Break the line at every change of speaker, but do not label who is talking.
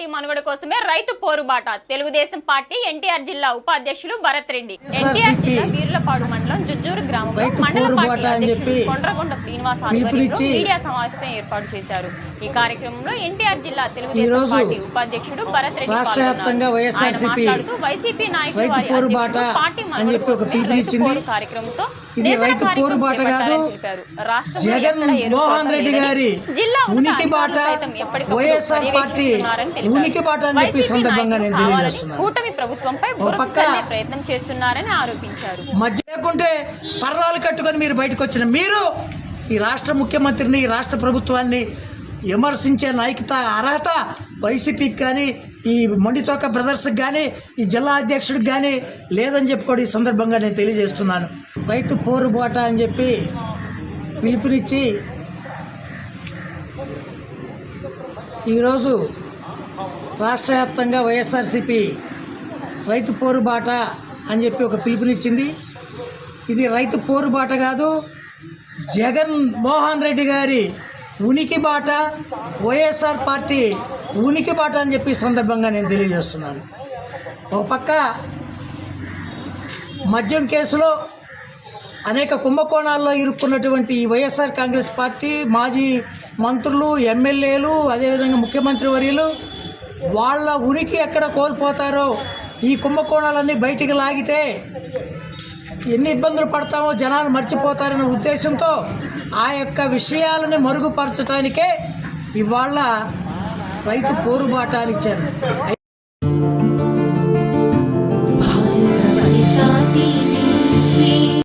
Party మనుగడ కోసమే రైతు పోరుబాట. తెలుగుదేశం పార్టీ ఎన్టీఆర్ జిల్లా ఉపాధ్యక్షులు భరత్ రెడ్డి. ఎన్టీఆర్ జిల్లా వీర్లపాడు మండలం జుజ్జూరు గ్రామంలో మండల పార్టీ అధ్యక్షులు కొండ్రగొండ శ్రీనివాస్ ఆధ్వర్యంలో మీడియా సమావేశం ఏర్పాటు చేశారు. ఈ కార్యక్రమంలో ఎన్టీఆర్ జిల్లా తెలుగుదేశం పార్టీ ఉపాధ్యక్షుడు భరత్ రెడ్డి మాట్లాడుతూ వైసీపీ నాయకులు పార్టీ మనుగడ కార్యక్రమంతో
రైతు పోరుబాట కాదు, జగన్మోహన్ రెడ్డి గారి ఉనికి బాట, వైఎస్ఆర్ పార్టీ ఉనికి బాట అని చెప్పి సందర్భంగా నేను తెలియజేస్తున్నాను.
కూటమి ప్రభుత్వంపై ప్రయత్నం చేస్తున్నారని ఆరోపించారు.
మధ్య లేకుంటే పర్రాలు కట్టుకొని మీరు బయటకు వచ్చిన మీరు ఈ రాష్ట్ర ముఖ్యమంత్రిని, ఈ రాష్ట్ర ప్రభుత్వాన్ని విమర్శించే నాయకత అర్హత వైసీపీకి కానీ, ఈ మొండితోక బ్రదర్స్కి కానీ, ఈ జిల్లా అధ్యక్షుడికి కానీ లేదని చెప్పి కూడా ఈ సందర్భంగా నేను తెలియజేస్తున్నాను. రైతు పోరుబాట అని చెప్పి పిలుపునిచ్చి ఈరోజు రాష్ట్ర వ్యాప్తంగా వైఎస్ఆర్సీపీ రైతు పోరుబాట అని చెప్పి ఒక పిలుపునిచ్చింది. ఇది రైతు పోరుబాట కాదు, జగన్మోహన్ రెడ్డి గారి ఉనికి బాట, వైఎస్ఆర్ పార్టీ ఉనికి బాట అని చెప్పి సందర్భంగా నేను తెలియజేస్తున్నాను. ఒక పక్క మద్యం కేసులో అనేక కుంభకోణాల్లో ఇరుక్కున్నటువంటి ఈ వైఎస్ఆర్ కాంగ్రెస్ పార్టీ మాజీ మంత్రులు, ఎమ్మెల్యేలు, అదేవిధంగా ముఖ్యమంత్రి వర్యులు వాళ్ళ ఉనికి ఎక్కడ కోల్పోతారో, ఈ కుంభకోణాలన్నీ బయటికి లాగితే ఎన్ని ఇబ్బందులు పడతామో జనాలు మర్చిపోతారనే ఉద్దేశంతో ఆ యొక్క విషయాలను మరుగుపరచడానికే ఇవాళ రైతు పోరుబాట అని ఇచ్చారు.